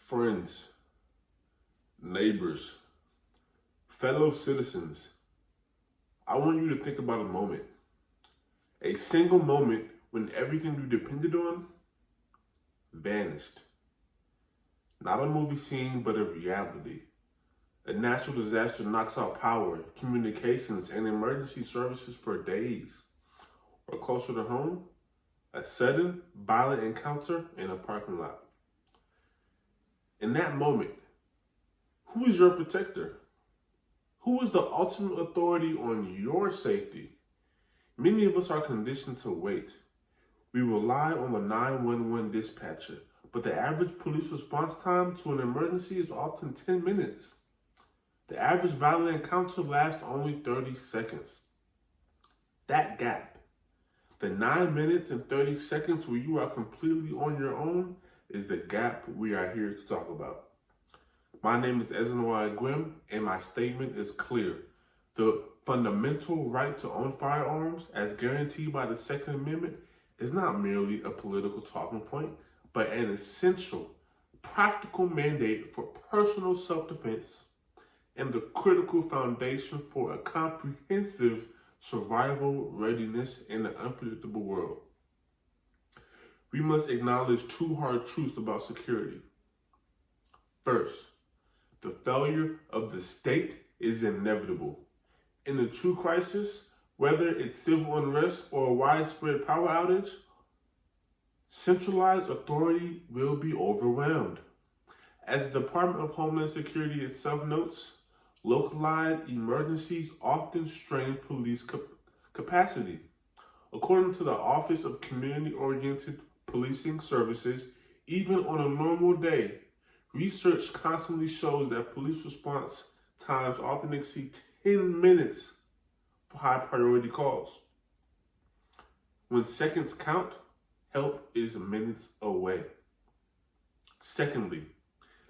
friends, neighbors, fellow citizens, I want you to think about a moment. A single moment when everything you depended on vanished. Not a movie scene, but a reality. A natural disaster knocks out power, communications, and emergency services for days. Or closer to home, a sudden, violent encounter in a parking lot. In that moment, who is your protector? Who is the ultimate authority on your safety? Many of us are conditioned to wait. We rely on the 911 dispatcher, but the average police response time to an emergency is often 10 minutes. The average violent encounter lasts only 30 seconds. That gap, the 9 minutes and 30 seconds where you are completely on your own, is the gap we are here to talk about. My name is Ezenwai Gwim, and my statement is clear. The fundamental right to own firearms, as guaranteed by the Second Amendment, is not merely a political talking point, but an essential, practical mandate for personal self-defense and the critical foundation for a comprehensive survival readiness in an unpredictable world. We must acknowledge two hard truths about security. First, the failure of the state is inevitable. In a true crisis, whether it's civil unrest or a widespread power outage, centralized authority will be overwhelmed. As the Department of Homeland Security itself notes, localized emergencies often strain police capacity. According to the Office of Community-Oriented Policing Services, even on a normal day, research constantly shows that police response times often exceed 10 minutes for high priority calls. When seconds count, help is minutes away. Secondly,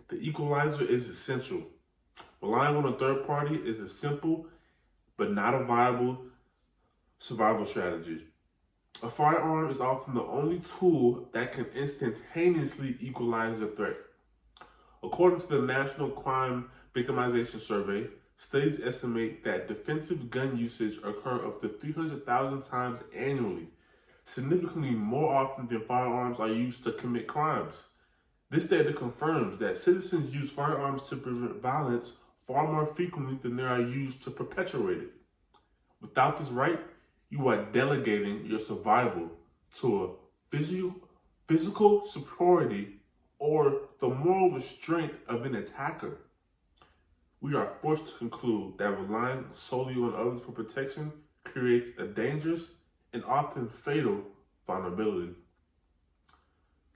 the equalizer is essential. Relying on a third party is a simple but not a viable survival strategy. A firearm is often the only tool that can instantaneously equalize a threat. According to the National Crime Victimization Survey, studies estimate that defensive gun usage occurs up to 300,000 times annually, significantly more often than firearms are used to commit crimes. This data confirms that citizens use firearms to prevent violence far more frequently than they are used to perpetuate it. Without this right, you are delegating your survival to a physical superiority or the moral restraint of an attacker. We are forced to conclude that relying solely on others for protection creates a dangerous and often fatal vulnerability.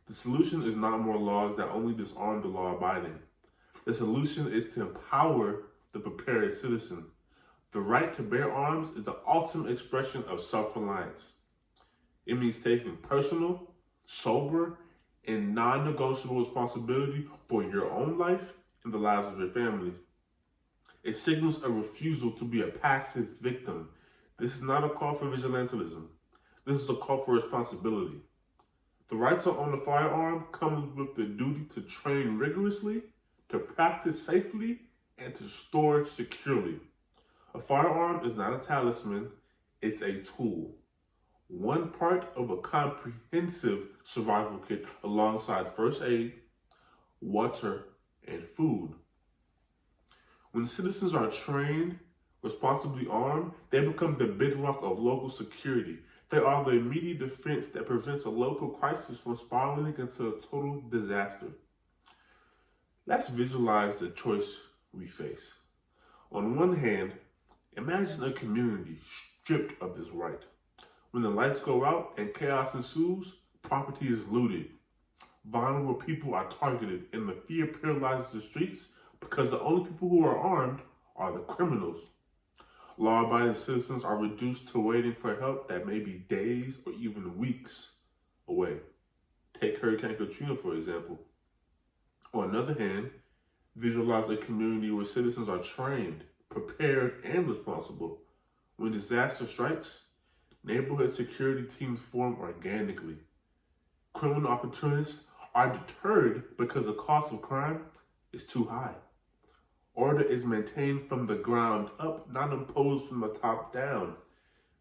The solution is not more laws that only disarm the law-abiding. The solution is to empower the prepared citizen. The right to bear arms is the ultimate expression of self-reliance. It means taking personal, sober, and non-negotiable responsibility for your own life and the lives of your family. It signals a refusal to be a passive victim. This is not a call for vigilantism. This is a call for responsibility. The right to own a firearm comes with the duty to train rigorously, to practice safely, and to store securely. A firearm is not a talisman, it's a tool. One part of a comprehensive survival kit alongside first aid, water, and food. When citizens are trained, responsibly armed, they become the bedrock of local security. They are the immediate defense that prevents a local crisis from spiraling into a total disaster. Let's visualize the choice we face. On one hand, imagine a community stripped of this right. When the lights go out and chaos ensues, property is looted. Vulnerable people are targeted and the fear paralyzes the streets because the only people who are armed are the criminals. Law-abiding citizens are reduced to waiting for help that may be days or even weeks away. Take Hurricane Katrina, for example. On the other hand, visualize a community where citizens are trained, prepared, and responsible. When disaster strikes, neighborhood security teams form organically. Criminal opportunists are deterred because the cost of crime is too high. Order is maintained from the ground up, not imposed from the top down.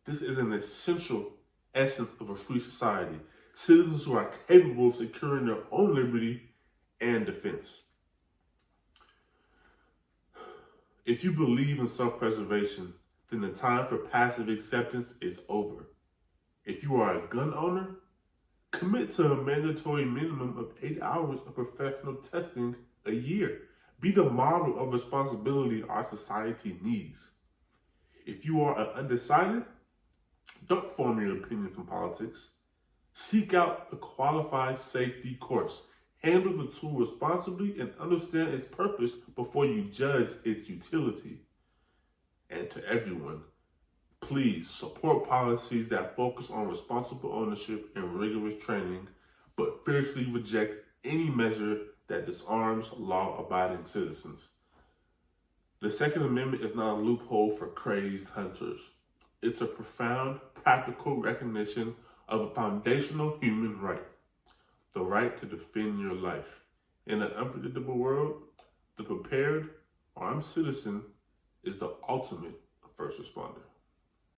This is an essential essence of a free society. Citizens who are capable of securing their own liberty and defense. If you believe in self-preservation, then the time for passive acceptance is over. If you are a gun owner, commit to a mandatory minimum of 8 hours of professional testing a year. Be the model of responsibility our society needs. If you are undecided, don't form your opinion from politics. Seek out a qualified safety course. Handle the tool responsibly and understand its purpose before you judge its utility. And to everyone, please support policies that focus on responsible ownership and rigorous training, but fiercely reject any measure that disarms law-abiding citizens. The Second Amendment is not a loophole for crazed hunters. It's a profound, practical recognition of a foundational human right, the right to defend your life. In an unpredictable world, the prepared, armed citizen is the ultimate first responder.